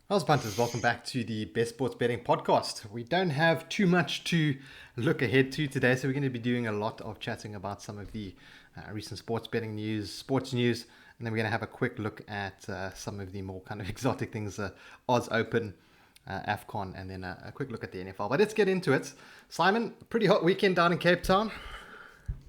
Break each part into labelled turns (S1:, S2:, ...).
S1: How's punters? Welcome back to the Best Sports Betting Podcast. We don't have too much to look ahead to today, so we're going to be doing a lot of chatting about some of the recent sports betting news, sports news, and then we're going to have a quick look at some of the more kind of exotic things, Aus Open, Afcon, and then a quick look at the NFL. But let's get into it. Simon, pretty hot weekend down in Cape Town.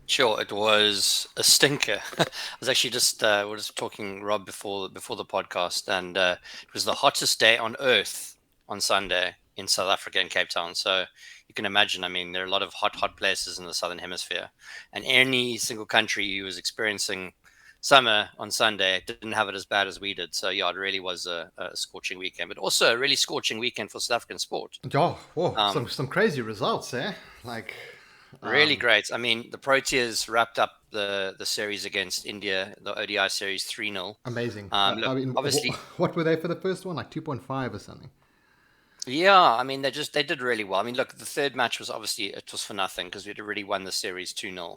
S2: Sure, it was a stinker. I was actually just we were just talking Rob before the podcast, and it was the hottest day on earth on Sunday in South Africa in Cape Town. So you can imagine. I mean, there are a lot of hot places in the southern hemisphere, and any single country who was experiencing summer on Sunday didn't have it as bad as we did. So yeah, it really was a scorching weekend, but also a really scorching weekend for South African sport.
S1: Oh, whoa,
S2: Um,
S1: some crazy results, eh? Like,
S2: Really
S1: um,
S2: great. I mean, the Proteas wrapped up the series against India, the ODI series 3-0.
S1: amazing.
S2: Look,
S1: I mean,
S2: obviously,
S1: what were they for the first one? Like 2.5 or something.
S2: yeah, I mean they did really well. I mean, look, the third match was obviously it was for nothing because we'd already won the series 2-0.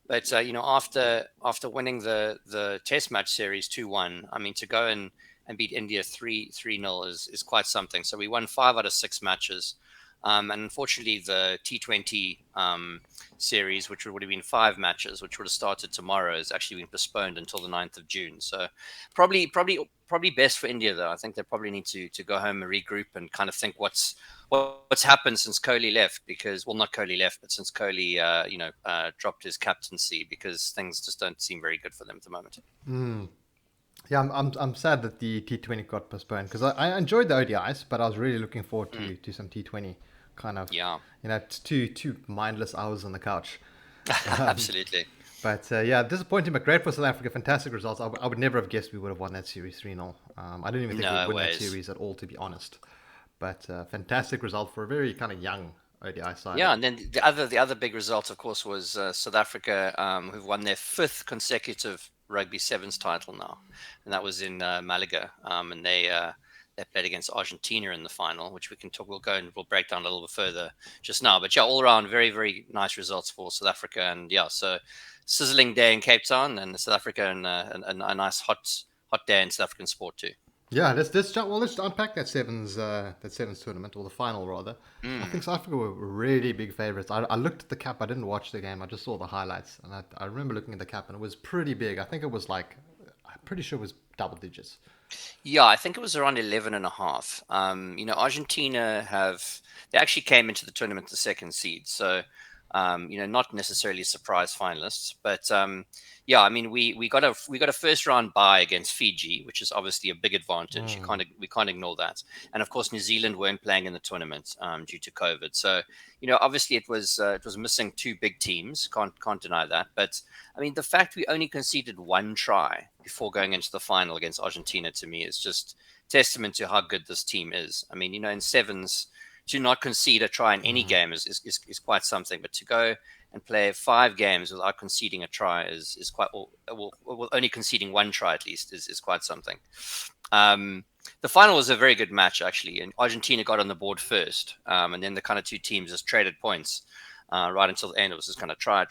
S2: But after winning the test match series 2-1, I mean to go and beat India 3-0 is quite something. So we won 5 out of 6 matches. And unfortunately, the T20 series, which would have been 5 matches, which would have started tomorrow, has actually been postponed until the 9th of June. So probably best for India, though. I think they probably need to go home and regroup and kind of think what's happened since Kohli left, because, well, not Kohli left, but since Kohli, dropped his captaincy, because things just don't seem very good for them at the moment.
S1: Yeah, I'm sad that the T20 got postponed because I enjoyed the ODIs, but I was really looking forward
S2: Mm,
S1: to some T20 kind of,
S2: yeah,
S1: it's two mindless hours on the couch. Um,
S2: absolutely.
S1: but yeah, disappointing, but great for South Africa. Fantastic results. I would never have guessed we would have won that series 3-0. I didn't even think we'd
S2: No
S1: win that
S2: ways.
S1: series at all, to be honest. But fantastic result for a very kind of young ODI side.
S2: Yeah, and then the other big result, of course, was South Africa, who've won their fifth consecutive rugby sevens title now, and that was in Malaga, and they played against Argentina in the final, which we can talk. We'll break down a little bit further just now. But yeah, all around, very very nice results for South Africa, and yeah, so sizzling day in Cape Town, and South Africa, and a nice hot day in South African sport too.
S1: Yeah, let's unpack that sevens tournament, or the final rather. I
S2: Mm.
S1: think South Africa were really big favourites. I looked at the cap. I didn't watch the game. I just saw the highlights, and I remember looking at the cap, and it was pretty big. I think it was like, I'm pretty sure it was double digits.
S2: Yeah, I think it was around 11 and a half. Argentina they actually came into the tournament the second seed. So, not necessarily surprise finalists, but yeah, I mean, we got a first round bye against Fiji, which is obviously a big advantage.
S1: Mm.
S2: We can't ignore that. And of course, New Zealand weren't playing in the tournament due to COVID. So, obviously it was missing two big teams. Can't deny that. But I mean, the fact we only conceded one try before going into the final against Argentina, to me, is just testament to how good this team is. I mean, in sevens, to not concede a try in any
S1: Mm.
S2: game is quite something. But to go and play 5 games without conceding a try is quite, well, only conceding one try at least is quite something. The final was a very good match, actually, and Argentina got on the board first, and then the kind of two teams just traded points right until the end. It was just kind of try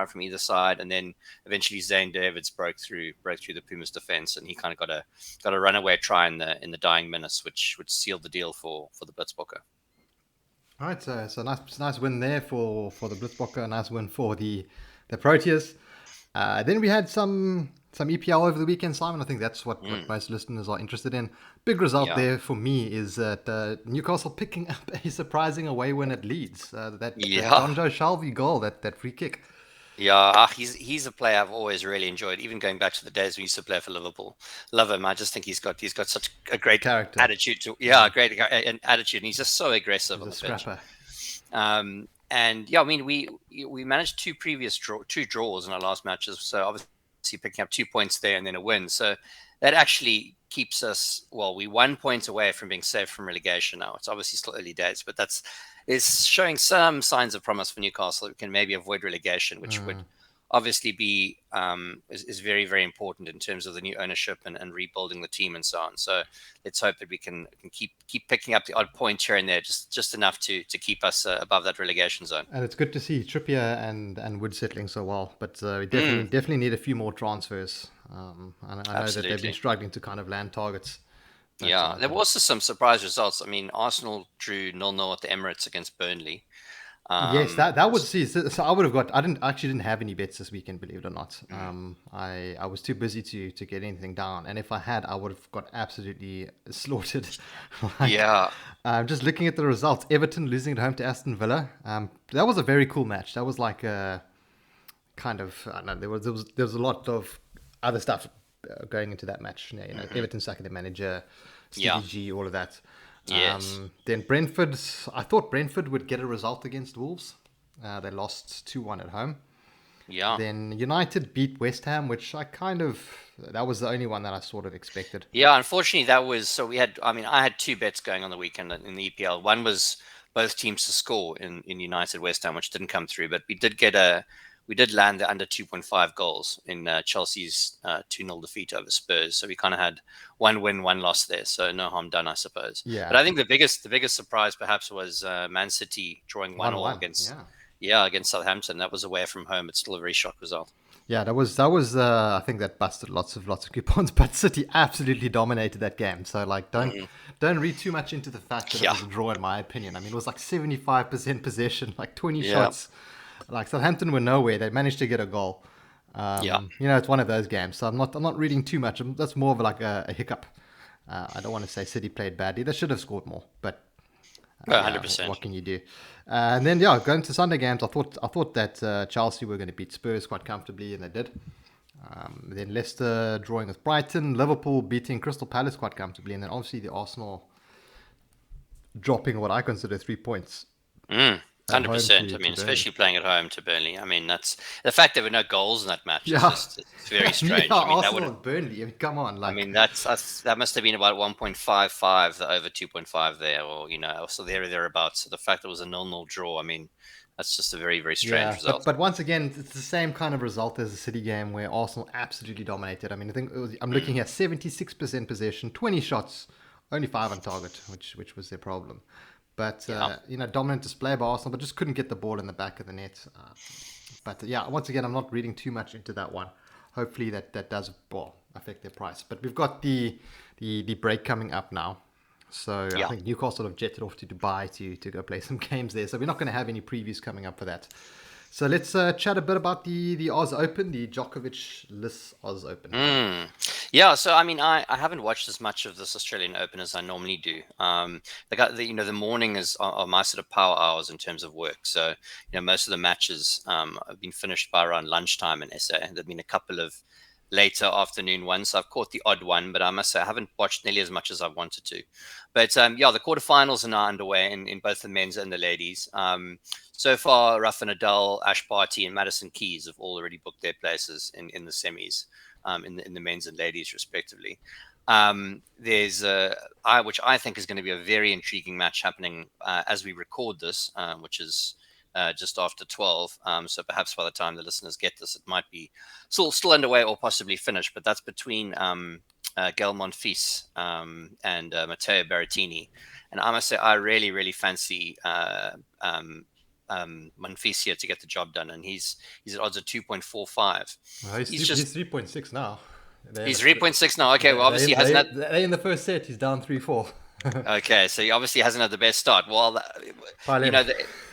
S2: from either side, and then eventually Zane Davids broke through the Pumas defense, and he kind of got a runaway try in the dying minutes, which sealed the deal for the Blitzbokke.
S1: All right, so nice win there for the Blitzbokke. A nice win for the Proteas. Then we had some EPL over the weekend, Simon. I think that's what
S2: Mm,
S1: most listeners are interested in. Big result
S2: yeah,
S1: there for me is that Newcastle picking up a surprising away win at Leeds. That
S2: yeah.
S1: Jonjo Shelvey goal, that free kick.
S2: Yeah, he's a player I've always really enjoyed, even going back to the days when he used to play for Liverpool. Love him. I just think he's got such a great
S1: Character.
S2: attitude to, yeah,
S1: Mm.
S2: an attitude, and he's just so aggressive
S1: He's
S2: on
S1: a
S2: the pitch.
S1: scrapper.
S2: And yeah, I mean, we managed two draws in our last matches, so obviously picking up 2 points there and then a win. So that actually keeps us, well, we 1 point away from being safe from relegation now. It's obviously still early days, but that's is showing some signs of promise for Newcastle. We can maybe avoid relegation, which would
S1: Mm.
S2: obviously be is very very important in terms of the new ownership and rebuilding the team and so on. So let's hope that we can keep picking up the odd point here and there, just enough to keep us above that relegation zone.
S1: And it's good to see Trippier and Wood settling so well. But we
S2: Mm,
S1: definitely need a few more transfers. And I know that they've been
S2: absolutely.
S1: struggling to kind of land targets.
S2: Yeah, there were also some surprise results. I mean, Arsenal drew 0-0 at the Emirates against Burnley.
S1: Yes,
S2: Um,
S1: that would see. So I would have got. I didn't have any bets this weekend, believe it or not. I was too busy to get anything down, and if I had, I would have got absolutely slaughtered. like,
S2: yeah,
S1: just looking at the results, Everton losing at home to Aston Villa. That was a very cool match. That was like a kind of. I don't know. There was a lot of other stuff going into that match. Everton sacking their manager,
S2: yeah,
S1: Stevie G, all of that.
S2: yes,
S1: Then Brentford, I thought Brentford would get a result against Wolves. They lost 2-1 at home.
S2: yeah.
S1: Then United beat West Ham, which that was the only one that I sort of expected.
S2: Yeah, unfortunately, that was so we had. I mean, I had two bets going on the weekend in the EPL. One was both teams to score in United West Ham, which didn't come through, but we did land the under 2.5 goals in Chelsea's 2-0 defeat over Spurs. So we kind of had one win, one loss there. So no harm done, I suppose. But
S1: Yeah,
S2: I think the biggest surprise perhaps was Man City drawing 1-1
S1: 1-1.
S2: against
S1: Yeah.
S2: against Southampton. That was away from home. It's still a very shock result.
S1: Yeah, that was. I think that busted lots of coupons, but City absolutely dominated that game. So like,
S2: Mhm.
S1: don't read too much into the fact that it
S2: Yeah,
S1: was a draw, in my opinion. I mean, it was like 75% possession, like 20
S2: yeah,
S1: shots. Like Southampton were nowhere. They managed to get a goal.
S2: yeah.
S1: It's one of those games. So I'm not reading too much. That's more of like a hiccup. I don't want to say City played badly. They should have scored more, but
S2: Oh,
S1: yeah,
S2: 100%.
S1: what can you do? And then yeah, going to Sunday games, I thought that Chelsea were going to beat Spurs quite comfortably, and they did. Then Leicester drawing with Brighton, Liverpool beating Crystal Palace quite comfortably, and then obviously the Arsenal dropping what I consider 3 points
S2: Mm,
S1: at home
S2: 100%. I
S1: to
S2: mean,
S1: Burnley.
S2: especially playing at home to Burnley. I mean, that's the fact there were no goals in that match is
S1: Yeah,
S2: just it's very
S1: yeah,
S2: strange. I mean, that would
S1: Arsenal
S2: have.
S1: and Burnley. I mean, come on,
S2: I
S1: like
S2: mean, that must have been about 1.55, the over 2.5 there, or so there or thereabouts. So the fact that it was a 0-0 draw, I mean, that's just a very very strange
S1: yeah, but
S2: result.
S1: but once again, it's the same kind of result as the City game where Arsenal absolutely dominated. I mean, I think I'm
S2: Mm,
S1: looking at 76% possession, 20 shots, only 5 on target, which was their problem. But
S2: yeah.
S1: dominant display by Arsenal, but just couldn't get the ball in the back of the net. But yeah, once again, I'm not reading too much into that one. Hopefully that does affect their price. But we've got the break coming up now. So I
S2: Yeah.
S1: think Newcastle have jetted off to Dubai to go play some games there. So we're not going to have any previews coming up for that. So let's chat a bit about the Aus Open, the Djokovic-less Aus Open.
S2: Mm. Yeah, so I mean, I haven't watched as much of this Australian Open as I normally do. The morning are my sort of power hours in terms of work. So most of the matches have been finished by around lunchtime in SA. There've been a couple of later afternoon ones. So I've caught the odd one, but I must say I haven't watched nearly as much as I wanted to. But yeah, the quarterfinals are now underway in both the men's and the ladies. So far, Rafa Nadal, Ash Barty, and Madison Keys have all already booked their places in the semis, in the men's and ladies respectively. There's which I think is going to be a very intriguing match happening as we record this, which is just after 12. So perhaps by the time the listeners get this, it might be still underway or possibly finished. But that's between Gael Monfils and Matteo Berrettini. And I must say, I really, really fancy Monfils here to get the job done. And he's at odds of 2.45.
S1: Well, he's
S2: He's
S1: he's
S2: just
S1: 3.6 now.
S2: He's 3.6 now. Okay, well, obviously he hasn't had.
S1: They in the first set. He's down 3-4.
S2: Okay, so he obviously hasn't had the best start. Well, you
S1: Palem.
S2: know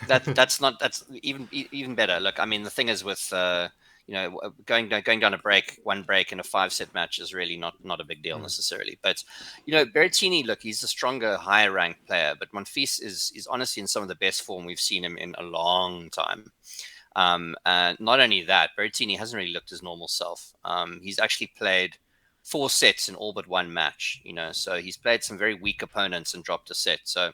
S2: that's even better. Look, I mean, the thing is with going down one break in a 5-set match is really not a big deal necessarily. But Berrettini, look, he's a stronger, higher ranked player. But Monfils is honestly in some of the best form we've seen him in a long time. And not only that, Berrettini hasn't really looked his normal self. He's actually played 4 sets in all but one match, so he's played some very weak opponents and dropped a set. So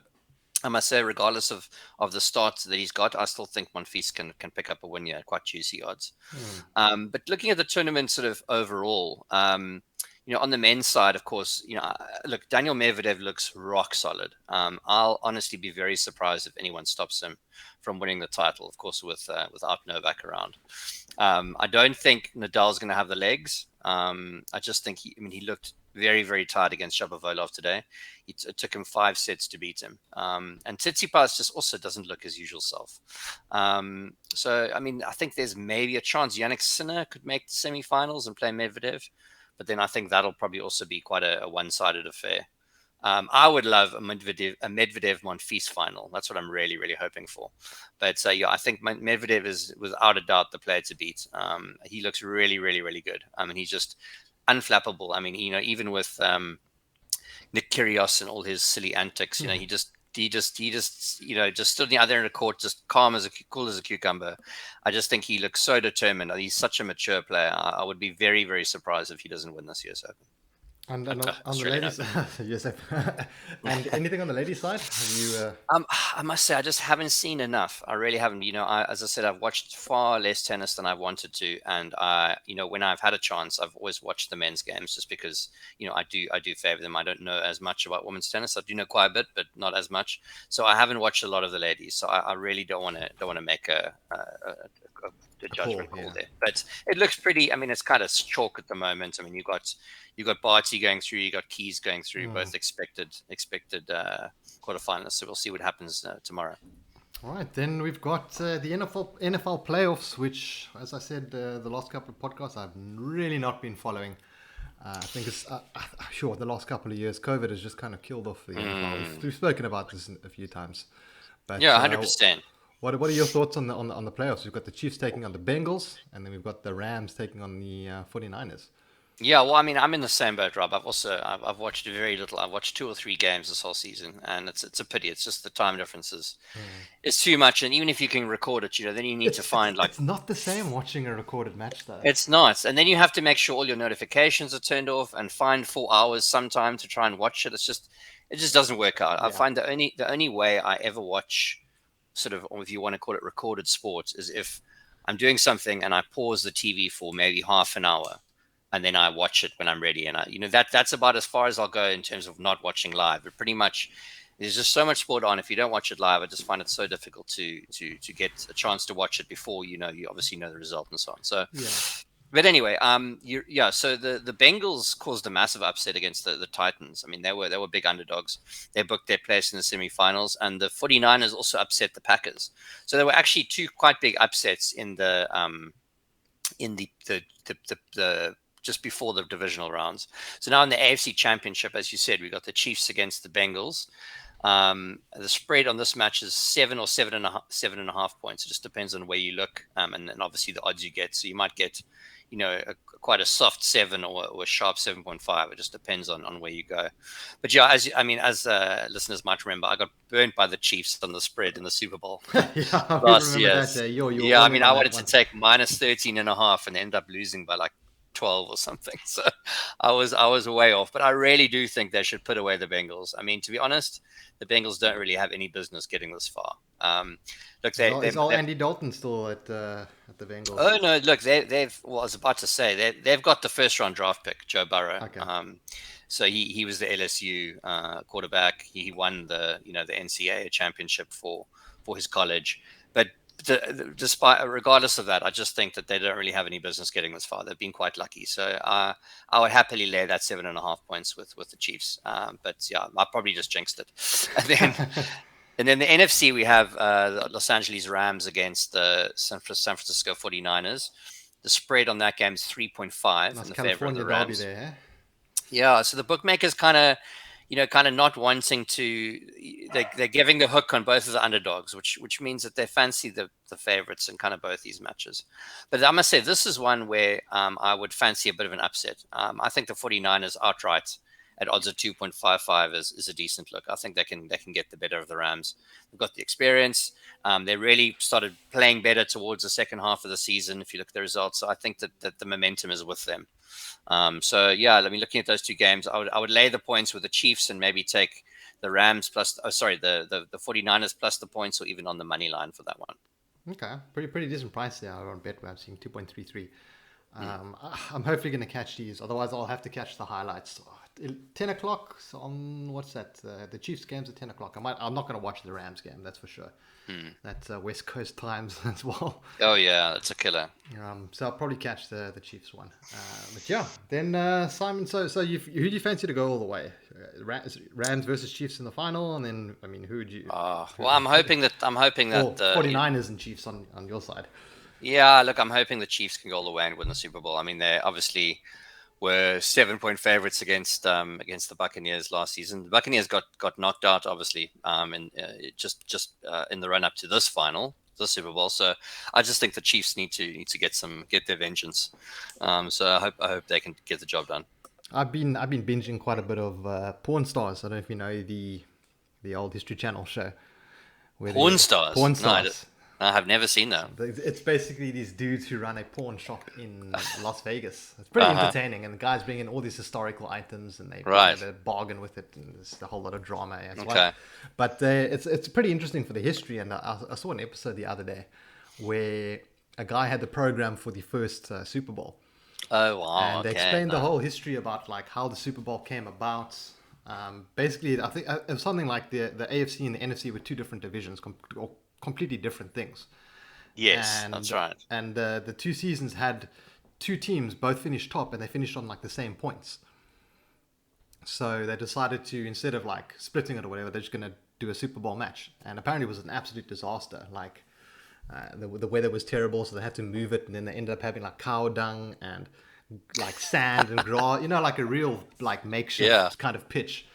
S2: I must say, regardless of the starts that he's got, I still think Monfils can pick up a win here at quite juicy odds. But looking at the tournament sort of overall, on the men's side, of course, look, Daniel Medvedev looks rock solid. I'll honestly be very surprised if anyone stops him from winning the title, of course, without Novak around. I don't think Nadal's going to have the legs. I just think he looked very, very tired against Shapovalov today. It took him 5 sets to beat him. And Tsitsipas just also doesn't look his usual self. So, I mean, I think there's maybe a chance Yannick Sinner could make the semifinals and play Medvedev. But then I think that'll probably also be quite a one-sided affair. I would love a Medvedev Monfils final. That's what I'm really, really hoping for. But yeah, I think Medvedev is without a doubt the player to beat. He looks really, really, really good. I mean, he's just unflappable. I mean, even with Nick Kyrgios and all his silly antics, he just just stood out there in the court, just cool as a cucumber. I just think he looks so determined. He's such a mature player. I would be very, very surprised if he doesn't win this year's Open.
S1: And on the ladies, yes. And anything on the ladies' side? Have you?
S2: I must say, I just haven't seen enough. I really haven't. As I said, I've watched far less tennis than I wanted to, and when I've had a chance, I've always watched the men's games just because I do favor them. I don't know as much about women's tennis. I do know quite a bit, but not as much. So I haven't watched a lot of the ladies. So I really don't want to make a judgment call there. But it looks pretty. I mean, it's kind of chalk at the moment. I mean, you got Barty going through, you got Keys going through, both expected quarterfinalists. So we'll see what happens tomorrow.
S1: All right, then we've got the NFL playoffs, which, as I said, the last couple of podcasts I've really not been following. I think it's sure the last couple of years, COVID has just kind of killed off the NFL. We've spoken about this a few times. But,
S2: yeah, 100%.
S1: What are your thoughts on the playoffs? We've got the Chiefs taking on the Bengals, and then we've got the Rams taking on the 49ers.
S2: Yeah, well, I mean, I'm in the same boat, Rob. I've watched very little. I've watched 2 or 3 games this whole season, and it's a pity. It's just the time differences. It's too much, and even if you can record it, then you need to find
S1: It's not the same watching a recorded match, though.
S2: It's not, and then you have to make sure all your notifications are turned off, and find 4 hours sometime to try and watch it. It just doesn't work out. Yeah. I find the only way I ever watch, sort of, or if you want to call it recorded sports, is if I'm doing something and I pause the TV for maybe half an hour. And then I watch it when I'm ready, and that's about as far as I'll go in terms of not watching live. But pretty much, there's just so much sport on. If you don't watch it live, I just find it so difficult to get a chance to watch it before you obviously know the result and so on. So, yeah. But anyway, so the Bengals caused a massive upset against the Titans. I mean, they were big underdogs. They booked their place in the semifinals, and the 49ers also upset the Packers. So there were actually 2 quite big upsets in the just before the divisional rounds. So now in the AFC Championship, as you said, we got the Chiefs against the Bengals. The spread on this match is 7 or 7.5 points. It just depends on where you look, and then obviously the odds you get. So you might get, quite a soft 7 or a sharp 7.5. It just depends on where you go. But yeah, as listeners might remember, I got burnt by the Chiefs on the spread in the Super Bowl last year. I wanted to take minus 13.5 and end up losing by like 12 or something. So I was way off, but I really do think they should put away the Bengals. I mean, to be honest, the Bengals don't really have any business getting this far. Look,
S1: is all Andy Dalton still at the Bengals?
S2: Oh no, look, they've. Well, I was about to say they've got the first round draft pick, Joe Burrow. Okay. So he was the LSU quarterback. He won the NCAA championship for his college, but. Regardless of that, I just think that they don't really have any business getting this far. They've been quite lucky, so I would happily lay that 7.5 points with the Chiefs. But yeah, I probably just jinxed it. And then the NFC, we have the Los Angeles Rams against the San Francisco 49ers. The spread on that game is 3.5 in the favor of the Rams. There, eh? Yeah, so the bookmakers kind of not wanting to, they're giving the hook on both of the underdogs, which means that they fancy the favorites in kind of both these matches. But I must say, this is one where I would fancy a bit of an upset. I think the 49ers outright at odds of 2.55 is a decent look. I think they can get the better of the Rams. They've got the experience. They really started playing better towards the second half of the season, if you look at the results. So I think that the momentum is with them. So yeah, I mean, looking at those 2 games, I would lay the points with the Chiefs and maybe take the Rams plus, the 49ers plus the points, or even on the money line for that one.
S1: Okay, pretty decent price there on BetWeb, seeing 2.33. I'm hopefully going to catch these. Otherwise, I'll have to catch the highlights. 10 o'clock on what's that? The Chiefs game's at 10 o'clock. I'm not going to watch the Rams game. That's for sure. That's West Coast times as well.
S2: Oh yeah, that's a killer.
S1: So I'll probably catch the Chiefs one. But yeah, then Simon. So who do you fancy to go all the way? Rams versus Chiefs in the final, and then who would you?
S2: Well, I'm hoping that
S1: 49ers and Chiefs on your side.
S2: Yeah, look, I'm hoping the Chiefs can go all the way and win the Super Bowl. I mean, they're obviously were 7-point favorites against the Buccaneers last season. The Buccaneers got knocked out, obviously, in just in the run up to this final, the Super Bowl. So I just think the Chiefs need to get their vengeance. So I hope they can get the job done.
S1: I've been binging quite a bit of Porn Stars. I don't know if you know the old History Channel show. Where
S2: Porn Stars?
S1: Porn
S2: No,
S1: Stars.
S2: I have never seen that.
S1: It's basically these dudes who run a pawn shop in Las Vegas. It's pretty entertaining, and the guys bring in all these historical items, and they bargain with it, and there's a whole lot of drama as well. But it's pretty interesting for the history, and I saw an episode the other day where a guy had the program for the first Super Bowl.
S2: Oh wow!
S1: And they explained the whole history about like how the Super Bowl came about. Basically, I think it was something like the AFC and the NFC were two different divisions, or completely different things.
S2: Yes, that's right.
S1: And the two seasons had two teams both finished top, and they finished on like the same points. So they decided to, instead of like splitting it or whatever, they're just going to do a Super Bowl match. And apparently it was an absolute disaster. Like the weather was terrible, so they had to move it, and then they ended up having like cow dung and like sand and grass, like a real like makeshift kind of pitch.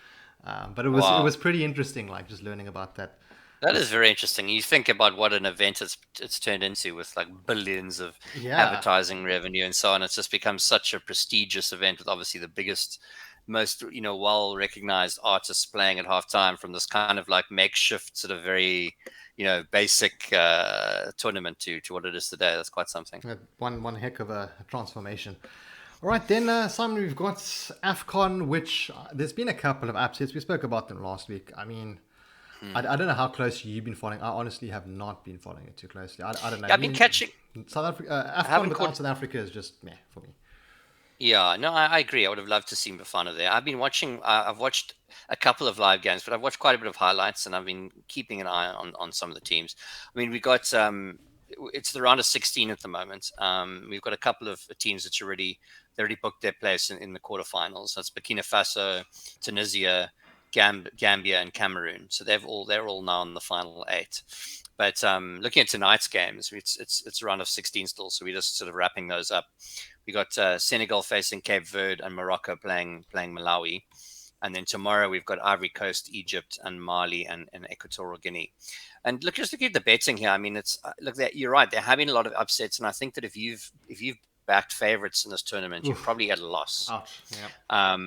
S1: But it was pretty interesting, like just learning about that.
S2: That is very interesting. You think about what an event it's turned into with like billions of advertising revenue and so on. It's just become such a prestigious event with obviously the biggest, most well-recognized artists playing at halftime from this kind of like makeshift sort of very basic tournament to what it is today. That's quite something.
S1: One heck of a transformation. All right, then, Simon, we've got Afcon, which there's been a couple of upsets. We spoke about them last week. I mean, I don't know how closely you've been following. I honestly have not been following it too closely. I don't know.
S2: I've been catching
S1: South Africa. Afcon without South Africa is just meh for me.
S2: Yeah, no, I agree. I would have loved to see Bafana there. I've been watching. I've watched a couple of live games, but I've watched quite a bit of highlights, and I've been keeping an eye on some of the teams. I mean, we got it's the round of 16 at the moment. We've got a couple of teams that they already booked their place in the quarterfinals. That's Burkina Faso, Tunisia, Gambia, and Cameroon. So they're all now in the final 8. But looking at tonight's games, it's a round of 16 still, so we're just sort of wrapping those up. We got Senegal facing Cape Verde and Morocco playing Malawi. And then tomorrow we've got Ivory Coast, Egypt, and Mali and Equatorial Guinea. And just looking at the betting here, I mean, you're right. There have been a lot of upsets, and I think that if you've backed favorites in this tournament, you're probably at a loss.
S1: Ouch. Yeah.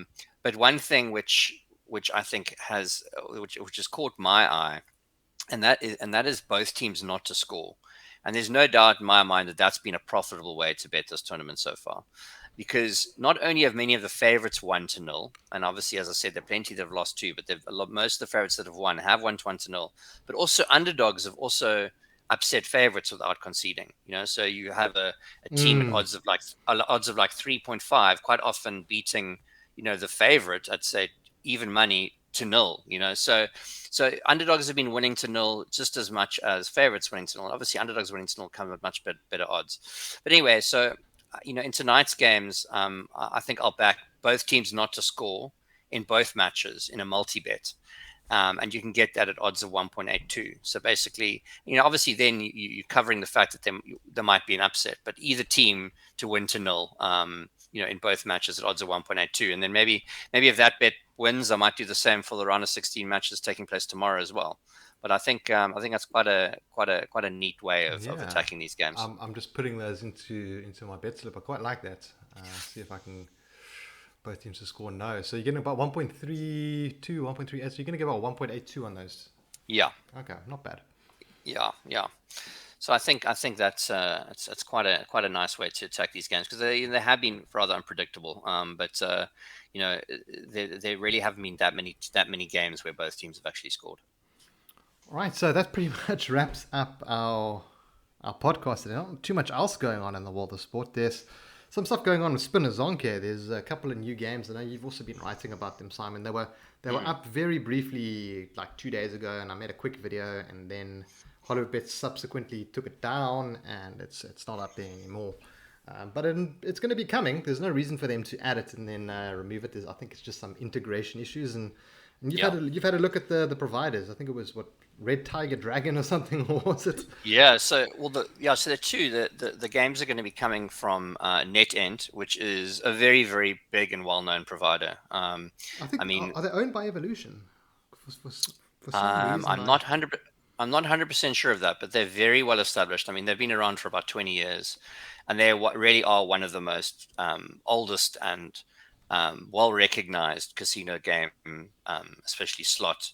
S2: But one thing which I think has caught my eye, and that is both teams not to score. And there's no doubt in my mind that that's been a profitable way to bet this tournament so far. Because not only have many of the favorites won to 0, and obviously, as I said, there are plenty that have lost too, but most of the favorites that have won to 1-0, but also underdogs have also upset favorites without conceding. So you have a team at odds of like 3.5, quite often beating the favorite at say even money to 0. So underdogs have been winning to 0 just as much as favorites winning to 0. Obviously, underdogs winning to 0 come with much better odds. But anyway, so in tonight's games, I think I'll back both teams not to score in both matches in a multi-bet. And you can get that at odds of 1.82. So basically, obviously then you're covering the fact that there might be an upset, but either team to win to 0, in both matches at odds of 1.82. And then maybe if that bet wins, I might do the same for the round of 16 matches taking place tomorrow as well. But I think that's quite a neat way of attacking these games.
S1: I'm just putting those into my bet slip. I quite like that. See if I can both teams to score no. So you're getting about 1.32, 1.38. So you're going to get about 1.82 on those.
S2: Yeah.
S1: Okay, not bad.
S2: Yeah. So I think that's it's quite a nice way to attack these games because they have been rather unpredictable. But they really haven't been that many games where both teams have actually scored.
S1: All right, so that pretty much wraps up our podcast. There's not too much else going on in the world of sport. There's some stuff going on with Spina Zonke. There's a couple of new games. I know you've also been writing about them, Simon. They were up very briefly like 2 days ago, and I made a quick video, and then Hollywoodbets subsequently took it down, and it's not up there anymore. But it's going to be coming. There's no reason for them to add it and then remove it. I think it's just some integration issues, and And
S2: Yeah.
S1: you've had a look at the providers. I think it was what, Red Tiger Dragon or something, or was it?
S2: Yeah, so so the two the games are going to be coming from Netent, which is a very very big and well known provider.
S1: I think
S2: I mean,
S1: are they owned by Evolution? For some reason,
S2: I'm not 100 I'm not 100% sure of that, but they're very well established. I mean, they've been around for about 20 years, and they what really are one of the most oldest and well recognized casino game, especially slot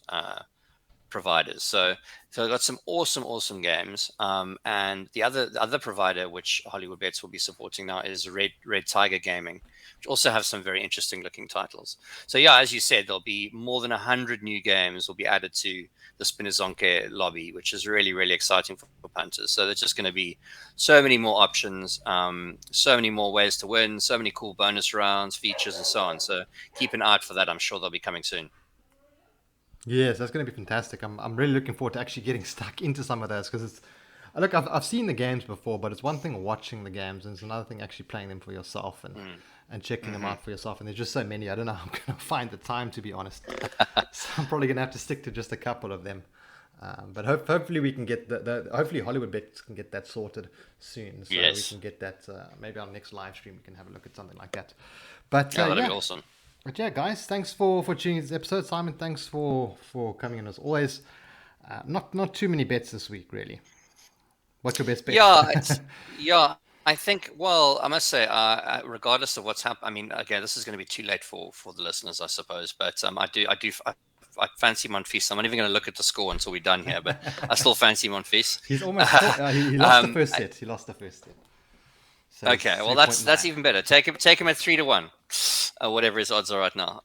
S2: providers. So they've got some awesome games. And the other provider which Hollywoodbets will be supporting now is Red Tiger Gaming, which also have some very interesting looking titles. So yeah, as you said, there'll be more than 100 new games will be added to the Spina Zonke lobby, which is really exciting for punters. So there's just going to be so many more options, so many more ways to win, so many cool bonus rounds, features, and so on. So keep an eye out for that. I'm sure they'll be coming soon.
S1: Yes, that's going to be fantastic. I'm really looking forward to actually getting stuck into some of those because it's look, I've seen the games before, but it's one thing watching the games and it's another thing actually playing them for yourself and checking them out for yourself. And there's just so many. I don't know how I'm going to find the time, to be honest. So I'm probably going to have to stick to just a couple of them. But hopefully we can get hopefully Hollywoodbets can get that sorted soon, so we
S2: Yes.
S1: can get that maybe our next live stream we can have a look at something like that. But
S2: Yeah, that'd be awesome.
S1: But yeah, guys, thanks for tuning in this episode. Simon, thanks for coming in as always. Not too many bets this week, really. What's your best bet?
S2: Yeah, I think. Well, I must say, regardless of what's happened, I mean, again, this is going to be too late for the listeners, I suppose. But I fancy Monfils. I'm not even going to look at the score until we're done here, but I still fancy Monfils.
S1: He's almost he lost the first set. He lost the first set. So
S2: Okay, well that's even better. Take him at 3-1, whatever his odds are right now.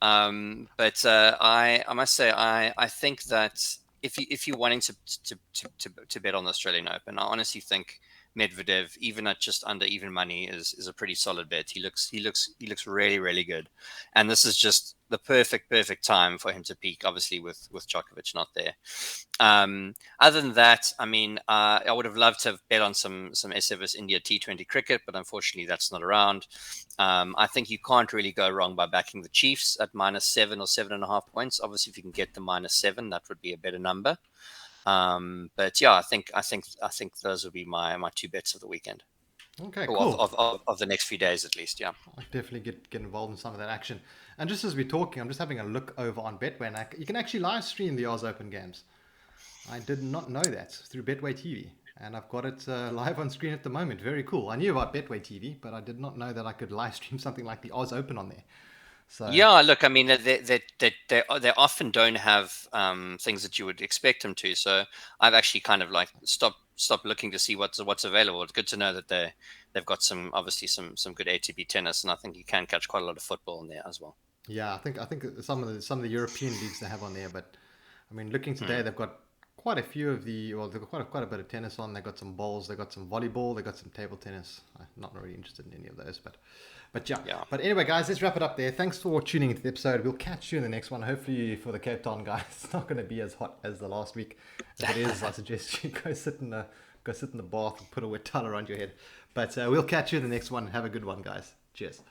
S2: But I must say I think that if you're wanting to bet on the Australian Open, I honestly think Medvedev, even at just under even money, is a pretty solid bet. He looks really good, and this is just the perfect time for him to peak. Obviously, with Djokovic not there. Other than that, I mean, I would have loved to have bet on some SA vs India T20 cricket, but unfortunately, that's not around. I think you can't really go wrong by backing the Chiefs at -7 or 7.5 points. Obviously, if you can get the -7, that would be a better number. But yeah, I think those would be my two bets of the weekend.
S1: Okay,
S2: Or
S1: cool.
S2: of the next few days at least. Yeah.
S1: I'll definitely get involved in some of that action. And just as we're talking, I'm just having a look over on Betway, and you can actually live stream the Aus Open games. I did not know that through Betway TV, and I've got it live on screen at the moment. Very cool. I knew about Betway TV, but I did not know that I could live stream something like the Aus Open on there. So
S2: Yeah, look, I mean, they often don't have things that you would expect them to. So I've actually kind of like stopped looking to see what's available. It's good to know that they've got obviously some good ATP tennis, and I think you can catch quite a lot of football in there as well.
S1: yeah, I think some of the European leagues they have on there, but I mean, looking today, they've got quite a few of they've got quite a bit of tennis on. They've got some bowls, they've got some volleyball, they've got some table tennis. I'm not really interested in any of those, but yeah.
S2: Yeah.
S1: But anyway, guys, let's wrap it up there. Thanks for tuning into the episode. We'll catch you in the next one. Hopefully for the Cape Town guys, it's not going to be as hot as the last week. If it is, I suggest you go sit in the bath and put a wet towel around your head. But we'll catch you in the next one. Have a good one, guys. Cheers.